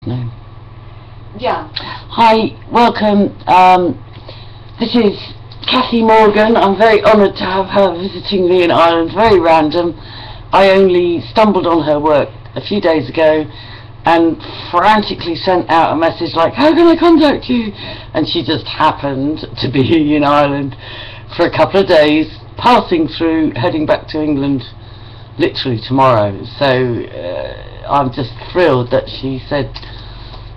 No. Yeah. Hi, welcome. This is Cathy Morgan. I'm very honoured to have her visiting me in Ireland. Very random. I only stumbled on her work a few days ago and frantically sent out a message like, how can I contact you? And she just happened to be in Ireland for a couple of days, passing through, heading back to England literally tomorrow. So I'm just thrilled that she said,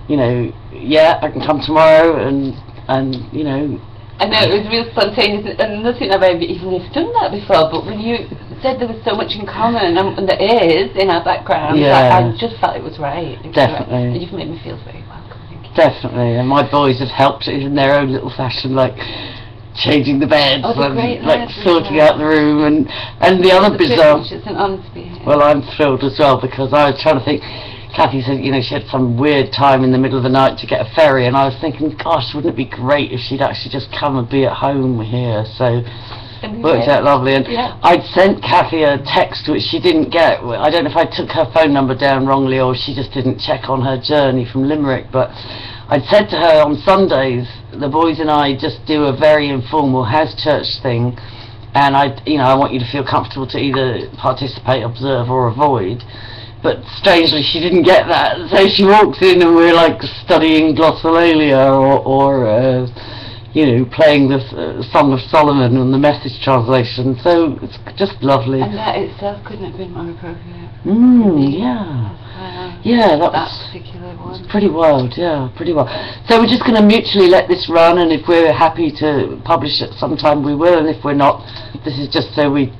you know, yeah, I can come tomorrow, and you know. I know, it was real spontaneous, and nothing I've ever even done that before, but when you said there was so much in common, and there is in our background, yeah. I just felt it was right. Definitely. Right. And you've made me feel very welcome, thank you. Definitely, and my boys have helped in their own little fashion, like changing the beds and like sorting out the room, and the other bizarre. It's an honor to be here. Well, I'm thrilled as well, because I was trying to think. Cathy said, you know, she had some weird time in the middle of the night to get a ferry, and I was thinking, gosh, wouldn't it be great if she'd actually just come and be at home here? So worked out lovely. And yeah. I'd sent Cathy a text which she didn't get. I don't know if I took her phone number down wrongly or she just didn't check on her journey from Limerick, but I'd said to her on Sundays, the boys and I just do a very informal house church thing, and I want you to feel comfortable to either participate, observe, or avoid. But strangely, she didn't get that. So she walks in, and we're like studying glossolalia, or you know, playing the Song of Solomon and the Message translation. So it's just lovely. And that itself couldn't have been more appropriate. Yeah. Yeah, that particular one. was pretty wild. Yeah, pretty wild. So we're just going to mutually let this run, and if we're happy to publish it sometime, we will. And if we're not, this is just so we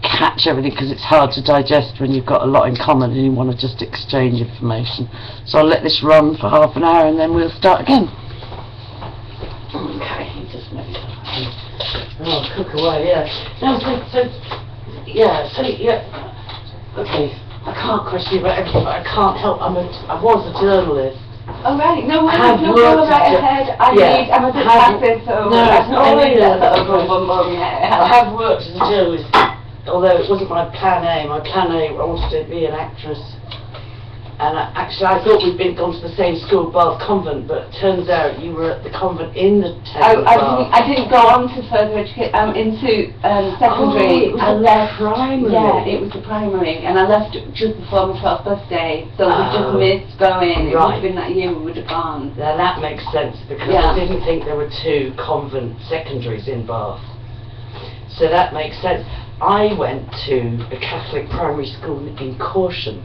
catch everything, because it's hard to digest when you've got a lot in common and you want to just exchange information. So I'll let this run for half an hour and then we'll start again. Okay, just maybe cook away, yeah. No, okay, I can't question you about everything, but I can't help, I was a journalist. Oh right, no, I have no, worked right ahead. I'm a bit passive, so no, it's not really that. I have worked as a journalist, although it wasn't my plan A. My plan A, I wanted to be an actress. And I thought we'd gone to the same school, Bath Convent, but it turns out you were at the convent in the town. I didn't go on to further education, into secondary. Oh, it was the primary. Yeah, it was the primary, and I left just before my 12th birthday, so we just missed going. It would have been that year we would have gone. Now that makes sense, because I didn't think there were two convent secondaries in Bath. So that makes sense. I went to a Catholic primary school in Corsham.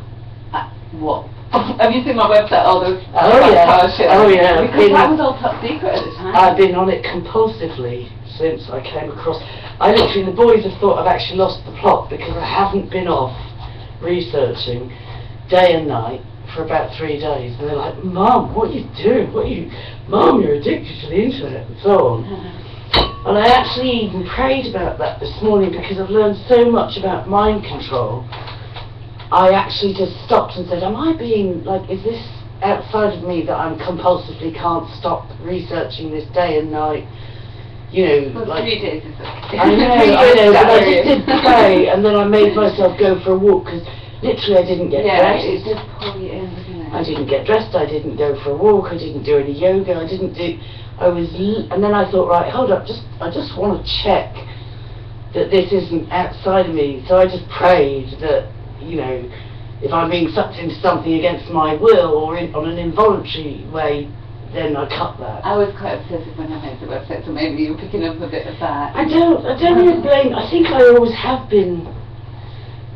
What? Have you seen my website? All those. Oh yeah. Because that was all top secret at the time. I've been on it compulsively since I came across. The boys have thought I've actually lost the plot, because I haven't been off researching day and night for about 3 days. And they're like, Mum, what are you doing? Mum, you're addicted to the internet, and so on. And I actually even prayed about that this morning, because I've learned so much about mind control. I actually just stopped and said, am I being, like, is this outside of me that I'm compulsively can't stop researching this day and night? You know, well, like 3 days is okay. I know, but I just did pray, and then I made myself go for a walk, because literally I didn't get dressed. Yeah, it just pulled you in, didn't it? I didn't get dressed, I didn't go for a walk, I didn't do any yoga, and then I thought, right, hold up, I just want to check that this isn't outside of me. So I just prayed that, you know, if I'm being sucked into something against my will or on an involuntary way, then I cut that. I was quite obsessive when I made the website, so maybe you were picking up a bit of that. I don't really blame. I think I always have been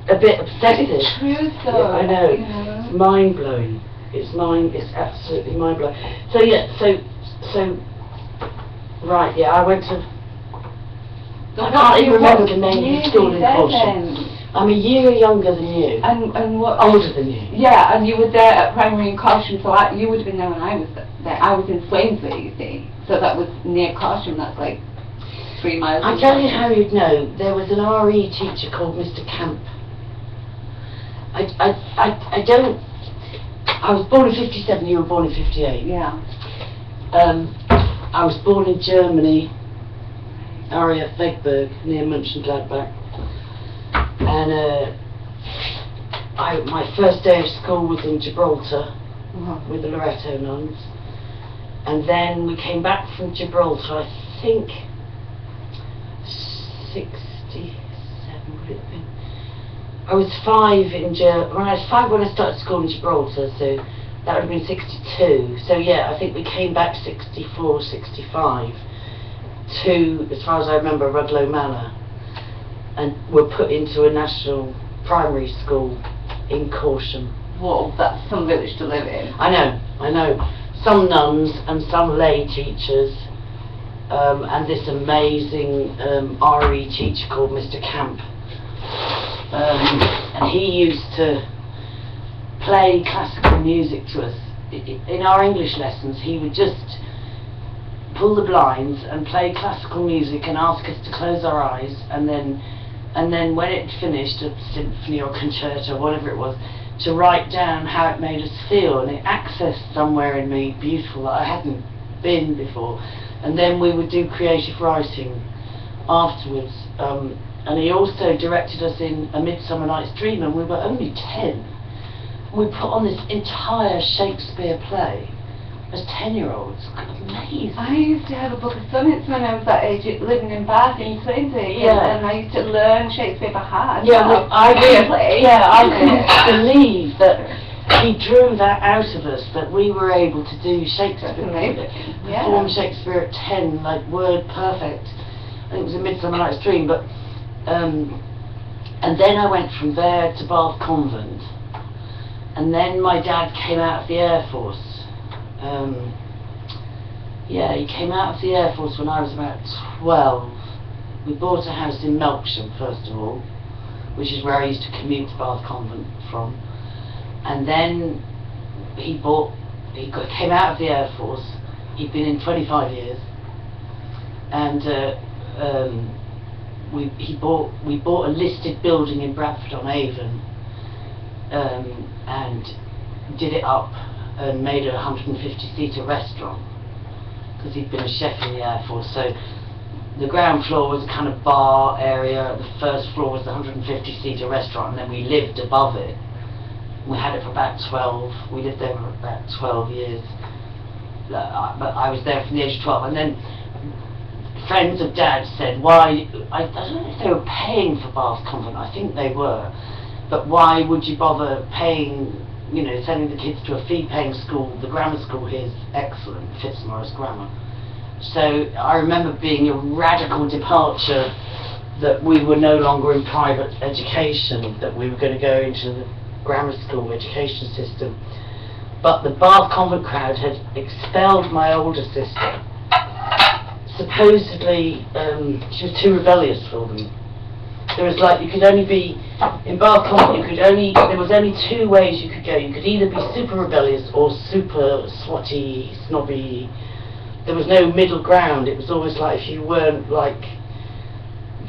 a bit obsessive. It's true, though. Yeah, I know. You know. It's mind blowing. It's absolutely mind blowing. So yeah, right, yeah, I went to. I can't even remember the name of the school in Corsham. I'm a year younger than you. And what? Older than you. Yeah, and you were there at primary in Corsham, so you would have been there when I was there. I was in Swainsbury, you see, so that was near Corsham. That's like 3 miles. I tell you how you'd know. There was an RE teacher called Mr. Camp. I don't. I was born in 57. You were born in 58. Yeah. I was born in Germany, RAF Vegberg, near Mönchengladbach, and my first day of school was in Gibraltar, with the Loretto nuns. And then we came back from Gibraltar, I think 67 would it have been. I was 5 when I started school in Gibraltar, so that would have been 62. So yeah, I think we came back 64, 65 to, as far as I remember, Rudloe Manor, and were put into a national primary school in Corsham. Whoa, that's some village to live in. I know. Some nuns and some lay teachers, and this amazing RE teacher called Mr. Camp. And he used to play classical music to us. In our English lessons, he would just pull the blinds and play classical music and ask us to close our eyes, and then when it finished, a symphony or concerto or whatever it was, to write down how it made us feel, and it accessed somewhere in me beautiful that I hadn't been before. And then we would do creative writing afterwards, and he also directed us in A Midsummer Night's Dream, and we were only 10. We put on this entire Shakespeare play as 10-year-olds. Amazing. I used to have a book of sonnets when I was that age, living in Bath in Swansea, and I used to learn Shakespeare by heart. Yeah, well, I couldn't believe that he drew that out of us, that we were able to do Shakespeare, perform Shakespeare at 10, like word perfect. I think it was A Midsummer Night's Dream, but and then I went from there to Bath Convent, and then my dad came out of the Air Force. He came out of the Air Force when I was about 12. We bought a house in Melksham, first of all, which is where I used to commute to Bath Convent from. And then he came out of the Air Force. He'd been in 25 years, and we bought a listed building in Bradford-on-Avon, and did it up and made a 150-seater restaurant, because he'd been a chef in the Air Force. So the ground floor was a kind of bar area, the first floor was the 150-seater restaurant, and then we lived above it. We had it for about 12, we lived there for about 12 years. But I was there from the age of 12, and then friends of Dad said, why, I don't know if they were paying for Bath Convent, I think they were, but why would you bother paying, you know, sending the kids to a fee-paying school? The grammar school here is excellent, Fitzmaurice Grammar. So I remember being a radical departure that we were no longer in private education, that we were going to go into the grammar school education system. But the Bath Convent crowd had expelled my older sister. Supposedly, she was too rebellious for them. There was like, you could only be, in Bath Convent, there was only 2 ways you could go. You could either be super rebellious or super swotty, snobby. There was no middle ground. It was always like, if you weren't like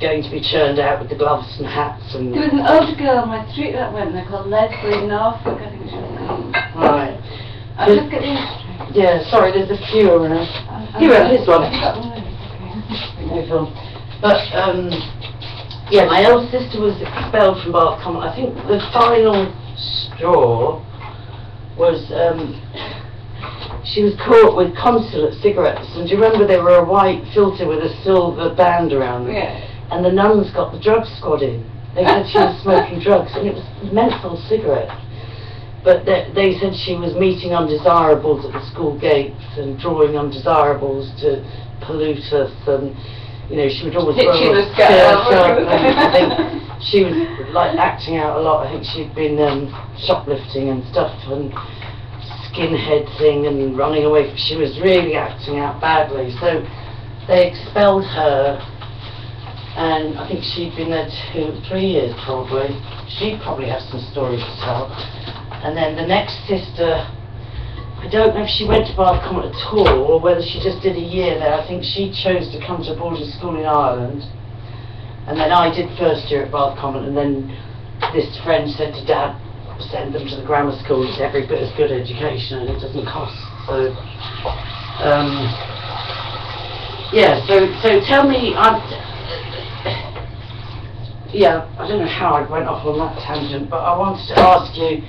going to be churned out with the gloves and hats and... There was an older girl on my street that went there called Leslie Norfolk, I think she was called. Right. I'll just get the history. Yeah, sorry, there's a few around. Here, this one. No film. But, yeah, my elder sister was expelled from Bath Convent. I think the final straw was, she was caught with consulate cigarettes, and do you remember they were a white filter with a silver band around them? Yeah. And the nuns got the drug squad in. They said she was smoking drugs, and it was menthol cigarettes. But they said she was meeting undesirables at the school gates and drawing undesirables to pollute us, and you know, she would always throw her skirt up, and I think she was like acting out a lot. I think she'd been shoplifting and stuff, and skinhead thing, and running away. She was really acting out badly, so they expelled her, and I think she'd been there 2 or 3 years probably. She'd probably have some stories to tell. And then the next sister, I don't know if she went to Bath Convent at all, or whether she just did a year there. I think she chose to come to a boarding school in Ireland, and then I did first year at Bath Convent, and then this friend said to Dad, send them to the grammar school, it's every bit as good education and it doesn't cost. So yeah, so tell me, yeah, I don't know how I went off on that tangent, but I wanted to ask you,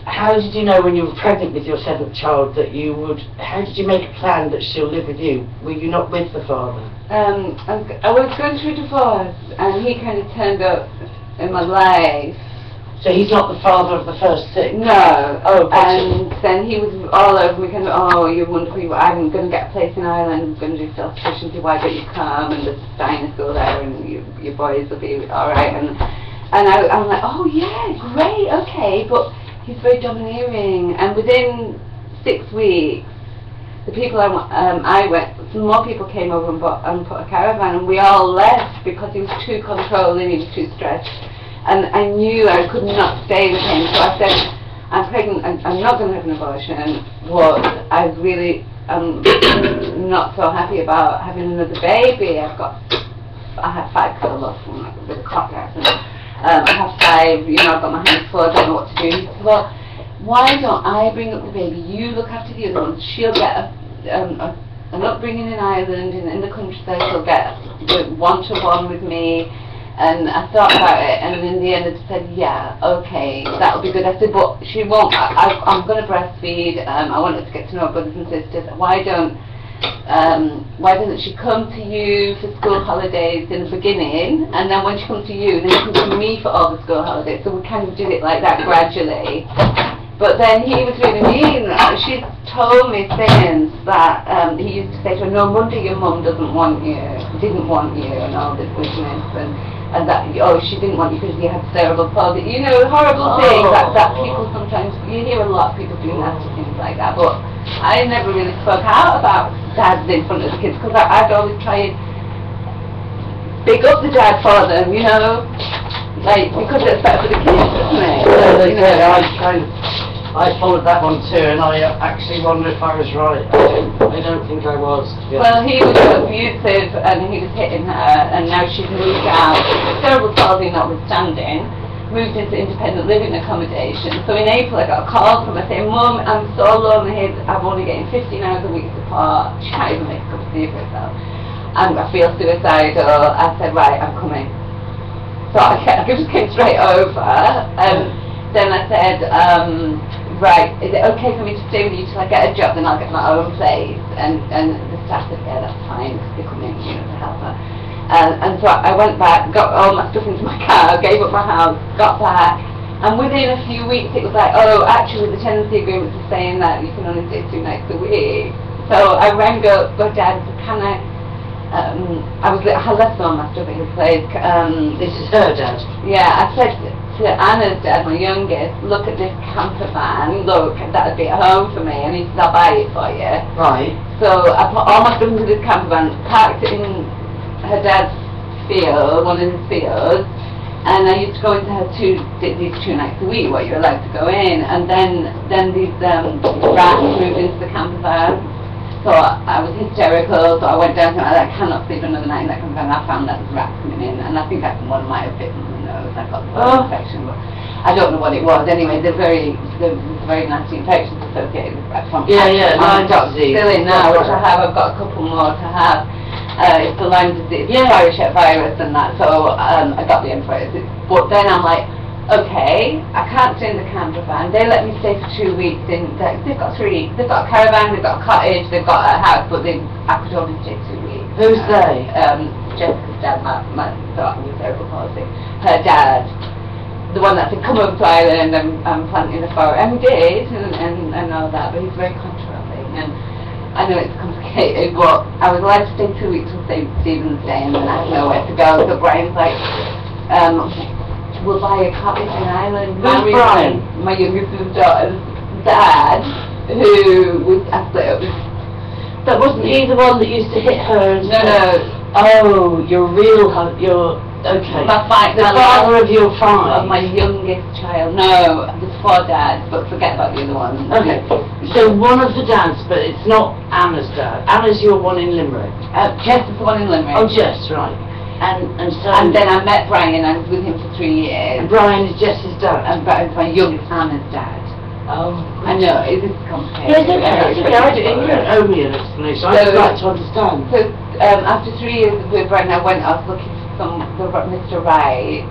how did you know when you were pregnant with your 7th child that you would, how did you make a plan that she'll live with you? Were you not with the father? I was going through divorce, and he kind of turned up in my life. So he's not the father of the first 6? No. Oh, and then he was all over me, kind of, oh, you're wonderful, I'm going to get a place in Ireland, I'm going to do self-sufficiency, why don't you come, and there's a Steiner school there, and your boys will be alright, and I'm like, oh yeah, great, okay, but he's very domineering, and within 6 weeks, the people I went, some more people came over and put a caravan, and we all left because he was too controlling, he was too stressed. And I knew I could not stay with him, so I said, I'm pregnant, I'm not going to have an abortion, but I really am not so happy about having another baby. I have 5 girls with a car accident. I have 5, you know, I've got my hands full, I don't know what to do. He said, well, why don't I bring up the baby, you look after the other one, she'll get an upbringing in Ireland, in the countryside, she'll get one-to-one with me. And I thought about it, and in the end I said, yeah, okay, that'll be good. I said, but she won't, I'm going to breastfeed, I want her to get to know her brothers and sisters. Why doesn't she come to you for school holidays in the beginning, and then when she comes to you, then she comes to me for all the school holidays. So we kind of did it like that gradually. But then he was really mean. She told me things that he used to say to her, no wonder your mum didn't want you, and all this business, and that, oh, she didn't want you because you had cerebral palsy. You know, horrible things that people sometimes, you hear a lot of people do nasty things like that, but I never really spoke out about dads in front of the kids, because I'd always try and big up the dad for them, you know, like, because it's better for the kids, isn't it? I followed that one too, and I actually wonder if I was right. I don't think I was. Well, he was abusive, and he was hitting her, and now she's moved out. Cerebral palsy notwithstanding, moved into independent living accommodation. So in April I got a call from her saying, Mum, I'm so lonely here, I'm only getting 15 hours a week support. She can't even make a cup of tea for herself. And I feel suicidal. I said, right, I'm coming. So I just came straight over. Then I said, right, is it okay for me to stay with you till I get a job, then I'll get my own place? And the staff said, yeah, that's fine, because they come in, you know, to help her. And so I went back, got all my stuff into my car, gave up my house, got back, and within a few weeks it was like, oh, actually the tenancy agreements are saying that you can only stay 2 nights a week. So I rang up my dad and said, can I left all my stuff at his place. This is her dad? Yeah, I said to Anna's dad, my youngest, look at this camper van, look, that'd be a home for me, and he said, I'll buy it for you. Right. So I put all my stuff into this camper van, parked it in her dad's field, one of his fields, and I used to go into her these 2 nights a week, where you're allowed to go in, and then these rats moved into the camper van. So I was hysterical, so I went down to her, I cannot sleep another night in that camper van. I found that there was rats coming in, and I think one might have bitten my nose. I got the infection, but I don't know what it was. Anyway, there's very nasty infections associated with rats. Lyme disease. Still in now, which I have. I've got a couple more to have. It's the Lyme disease, virus and that, so I got the antibiotics. But then I'm like, okay, I can't stay in the camper van. They let me stay for 2 weeks. They've got a caravan, they've got a cottage, they've got a house, but I could only stay 2 weeks. Who's they? Jessica's dad, my daughter with cerebral palsy. Her dad, the one that said, come over to Ireland, I'm planting a forest. And we did, and all that, but he's very controlling. And I know it's complicated, but I was allowed to stay 2 weeks with St. Stephen's Day, and then I had nowhere to go. So Brian's like, we'll buy a cottage in Ireland. Who's Brian? My youngest daughter's dad, who was I split up with. But wasn't he the one that used to hit her? And No. Oh, your okay. The father of your 5. Of my youngest child. No, there's 4 dads, but forget about the other one. Okay. So one of the dads, but it's not Anna's dad. Anna's your one in Limerick. Jess is the one in Limerick. Oh, Jess, right. And then I met Brian, and I was with him for 3 years. And Brian is Jess's dad? And Brian's my youngest Anna's dad. Oh. I know, it is complicated. Yes, okay. You don't owe me an explanation. I'd like to understand. So, after 3 years with Brian, I went off looking for Mr. Wright.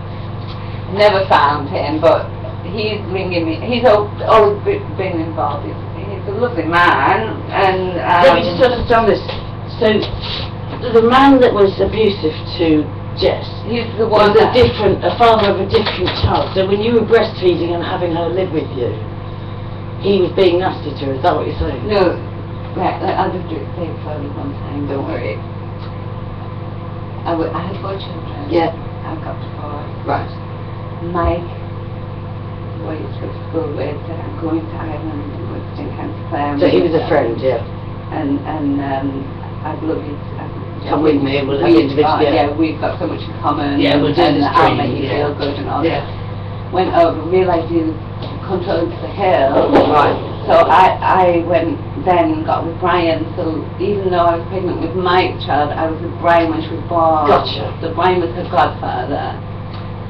Never found him, but he's ringing me. He's always been involved. He's a lovely man, and let me just understand this. So the man that was abusive to Jess, he's the one was a father of a different child. So when you were breastfeeding and having her live with you, he was being nasty to her. Is that what you're saying? No, right. I'll just do it safe for one time. Don't worry. I had 4 children. Yeah. I've got 4. Right. Mike, who I used to go to school with, said I'm going to Ireland with County Clare. So he was a friend, yeah. And I'd love you to come with me and we'll have individual. Yeah, we've got so much in common. Yeah, we'll do this I'll make you training, feel good and all that. Went over, realised he was controlling to the hill. Right. So I went then got with Brian. So even though I was pregnant with Mike's child, I was with Brian when she was born. Gotcha. So Brian was her godfather.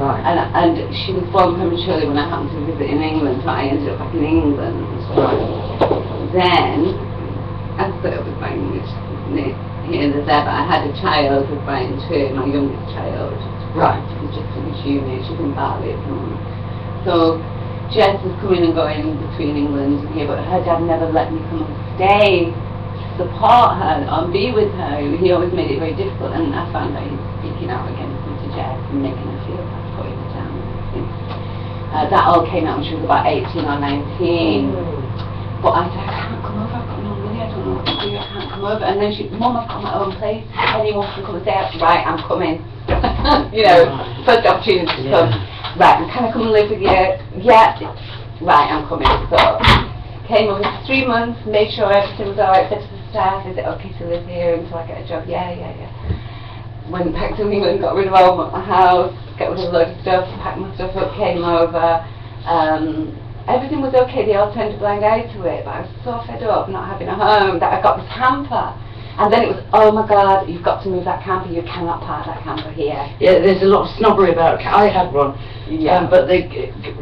Right. And she was born prematurely when I happened to visit in England, so I ended up back in England. Right. Then, I split up with Brian, which here as ever. I had a child with Brian too, my youngest child. Right. She was just finished uni, she's in Bali at the moment. So, Jess was coming and going between England and here, but her dad never let me come and stay to support her and be with her. He always made it very difficult, and I found out he was speaking out against me to Jess and making her feel bad, putting her down. That all came out when she was about 18 or 19. But I said, I can't come over, I've got no money, I don't know what to do, I can't come over. And then Mum, I've got my own place, anyone can come and stay. Right, I'm coming. You know, first opportunity to come. Right, can I come and live with you? Yeah. Right, I'm coming. So, came over for 3 months, made sure everything was alright, said to the staff, is it okay to live here until I get a job? Yeah. Went back to England, got rid of all my house, got rid of a load of stuff, packed my stuff up, came over. Everything was okay, they all turned a blind eye to it, but I was so fed up not having a home that I got this camper. And then it was, oh my God, you've got to move that camper, you cannot park that camper here. Yeah, there's a lot of snobbery about I had one, but they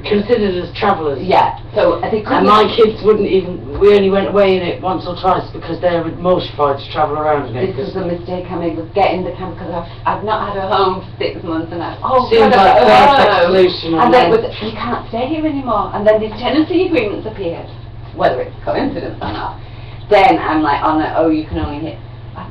considered as travellers. Yeah, so they couldn't. And my kids wouldn't even, we only went away in it once or twice because they were mortified to travel around in it. This was a mistake I made, was getting the camper, because I've not had a home for 6 months, and seemed like a perfect solution. And then it was, you can't stay here anymore, and then these tenancy agreements appeared, whether it's coincidence or not. Then I'm like, you can only hit,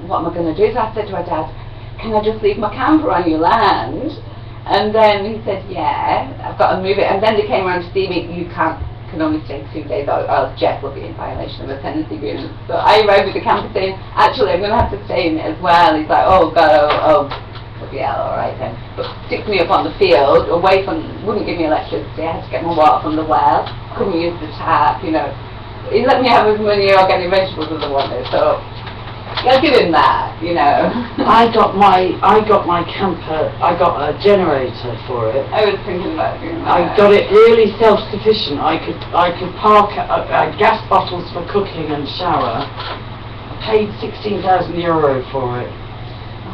what am I going to do? So I said to my dad, can I just leave my camper on your land? And then he said, yeah, I've got to move it. And then they came around to see me, you can only stay 2 days, or else Jeff will be in violation of a tenancy agreement. So I arrived with the camper saying, actually, I'm going to have to stay in it as well. He's like, oh God, yeah, alright then. But sticks me up on the field, away from, wouldn't give me electricity, I had to get my water from the well, couldn't use the tap, you know. He let me have his money or get any vegetables as I wanted, so I'll give him that, you know. I got my camper, I got a generator for it. I was thinking about doing that. I got it really self-sufficient. I could park gas bottles for cooking and shower. I paid €16,000 for it.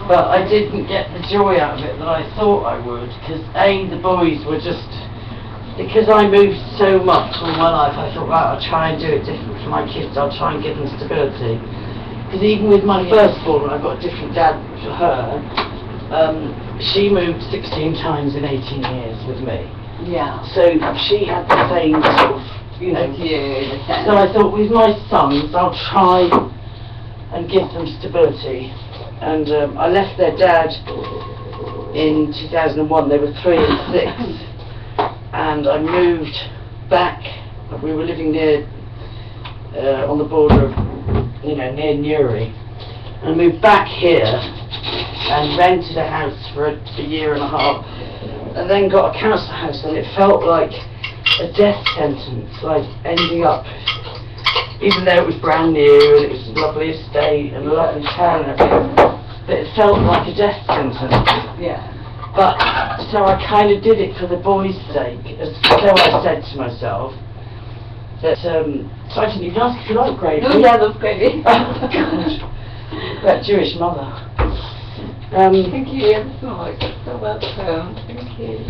But I didn't get the joy out of it that I thought I would, because the boys were just, because I moved so much all my life, I thought, right, I'll try and do it different for my kids, I'll try and give them stability. Because even with my firstborn, I got a different dad for her, she moved 16 times in 18 years with me. Yeah. So she had the same sort of, you know. So I thought, with my sons, I'll try and give them stability. And I left their dad in 2001, they were 3 and 6. And I moved back. We were living near, on the border of, near Newry. And I moved back here and rented a house for a year and a half. And then got a council house, and it felt like a death sentence, like ending up, even though it was brand new and it was a lovely estate and a lovely town and everything, but it felt like a death sentence. Yeah. But, so I kind of did it for the boys' sake, so I said to myself, that, so I didn't even ask if you like gravy. Oh yeah, that's gravy. Oh God, that Jewish mother. Thank you, I'm so welcome. Thank you.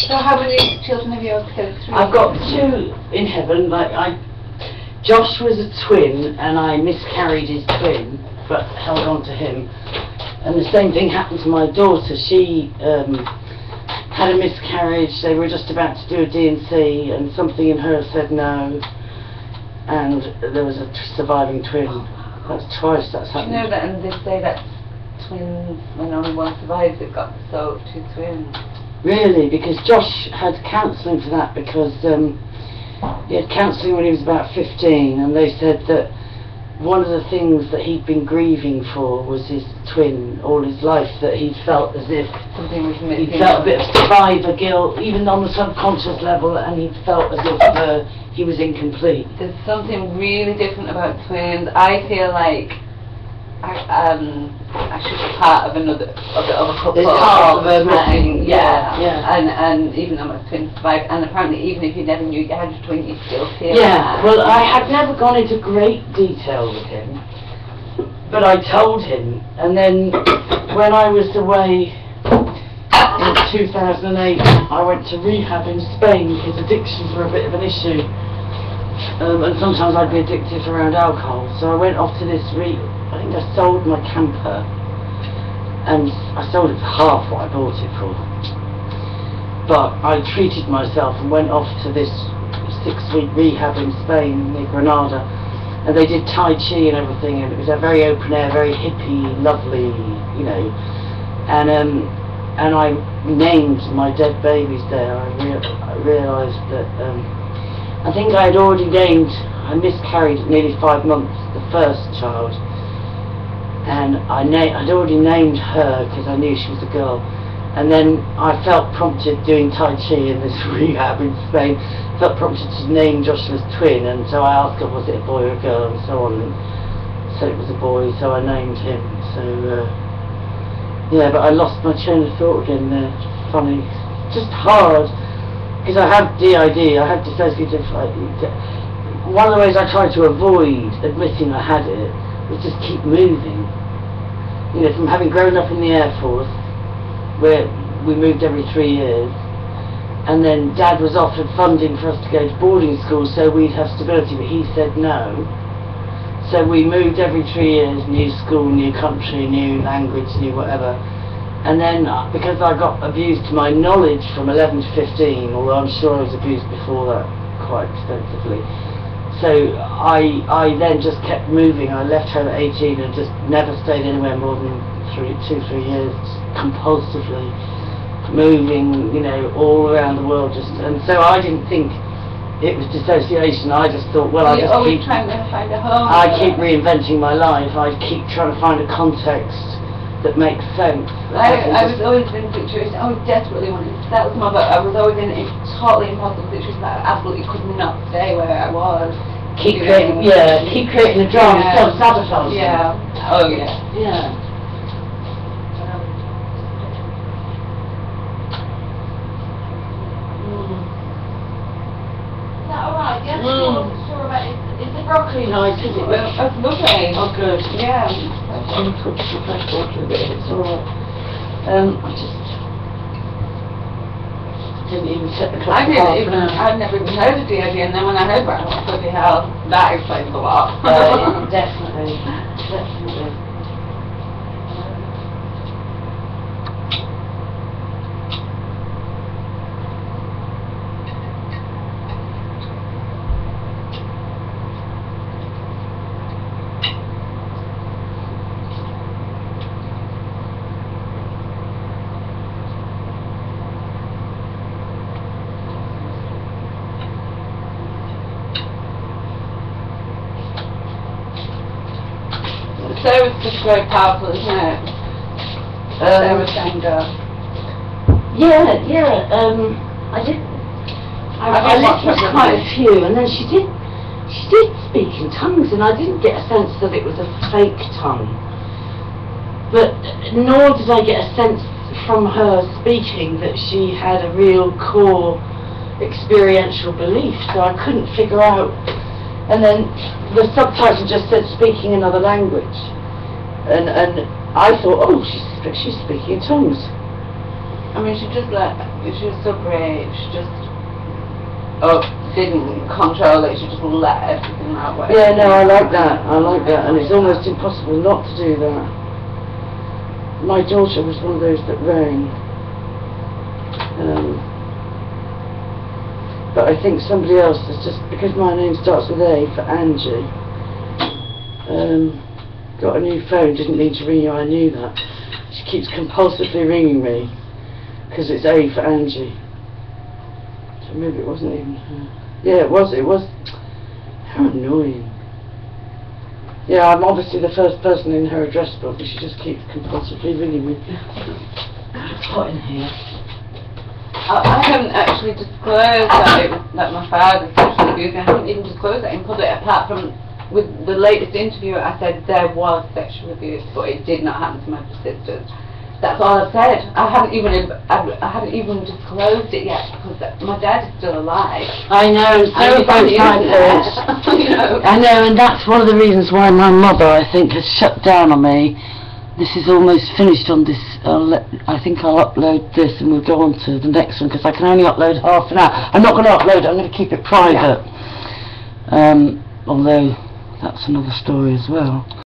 So how many children have you got? I've got 2 in heaven. Josh was a twin, and I miscarried his twin, but held on to him. And the same thing happened to my daughter. She had a miscarriage. They were just about to do a D&C, and something in her said no, and there was a surviving twin. That's twice that's happened. Do you know that, and they say that twins, when only one survives, they've got so 2 twins. Really? Because Josh had counselling for that, because he had counselling when he was about 15, and they said that one of the things that he'd been grieving for was his twin all his life, that he felt as if something was missing. He felt a bit of survivor guilt, even on the subconscious level, and he felt as if he was incomplete. There's something really different about twins. I feel like I should be part of another of a couple. It's part of a missing, yeah. And even though my twin survived, and apparently even if you never knew you had a twin, you still feel that. Well, I had never gone into great detail with him, but I told him, and then when I was away in 2008, I went to rehab in Spain because addictions were a bit of an issue, and sometimes I'd be addicted around alcohol, so I went off to this I think I sold my camper, and I sold it for half what I bought it for. But I treated myself and went off to this 6-week rehab in Spain, near Granada, and they did Tai Chi and everything, and it was a very open air, very hippie, lovely, you know. And I named my dead babies there. I realised that I think I had already named. I miscarried at nearly 5 months, the first child. And I'd already named her because I knew she was a girl, and then I felt prompted doing Tai Chi in this rehab in Spain, felt prompted to name Joshua's twin, and so I asked her was it a boy or a girl and so on, and said it was a boy, so I named him. So yeah, but I lost my train of thought again there. Funny, just hard, because I have DID, I have dissociative. One of the ways I tried to avoid admitting I had it was just keep moving. You know, from having grown up in the Air Force, where we moved every 3 years, and then Dad was offered funding for us to go to boarding school so we'd have stability, but he said no. So we moved every 3 years, new school, new country, new language, new whatever. And then, because I got abused to my knowledge from 11 to 15, although I'm sure I was abused before that quite extensively, so I then just kept moving. I left home at 18 and just never stayed anywhere more than 2-3 years, compulsively moving, you know, all around the world. And so I didn't think it was dissociation. I just thought, well, I just keep trying to find a home. I keep reinventing my life. I keep trying to find a context that makes sense. I was always in situations. I was desperately wanting to settle someone, but I was always in a totally impossible situation that I absolutely could not stay where I was. Keep creating the drama, self-sabotage. Yeah. Oh yeah. Yeah. Is that alright? Yeah. I wasn't sure about it. Is the broccoli nice, is it? Well, that's lovely. Oh, good. Yeah. I'm cooking some fresh water a bit, it's alright. I just didn't even set the clock. I've never even heard of DID, and then when I heard about it, I thought, bloody hell, that explains a lot. Definitely. Definitely. Sarah's just very powerful, isn't it? Sarah's anger. Yeah. I listened to quite a few, and then she did speak in tongues, and I didn't get a sense that it was a fake tongue. But nor did I get a sense from her speaking that she had a real core experiential belief, so I couldn't figure out. And then the subtitle just said speaking another language, and I thought, oh, she's speaking in tongues. I mean, she was so brave. She just didn't control it. She just let everything that way. Yeah, no, I like that, and it's almost impossible not to do that. my daughter was one of those that rang. But I think somebody else has just, because my name starts with A for Angie, got a new phone. Didn't mean to ring you, I knew that. She keeps compulsively ringing me because it's A for Angie. So maybe it wasn't even her. Yeah, it was. How annoying. Yeah, I'm obviously the first person in her address book, but she just keeps compulsively ringing me. It's hot in here. I haven't actually disclosed that my father's sexually abused. I haven't even disclosed that in public, apart from with the latest interview I said there was sexual abuse, but it did not happen to my sisters. That's all I've said. I haven't even disclosed it yet, because my dad is still alive. I know, so both my parents. You know. I know, and that's one of the reasons why my mother, I think, has shut down on me. This is almost finished on this. I think I'll upload this and we'll go on to the next one, because I can only upload half an hour. I'm not going to upload it, I'm going to keep it private. Yeah. Although that's another story as well.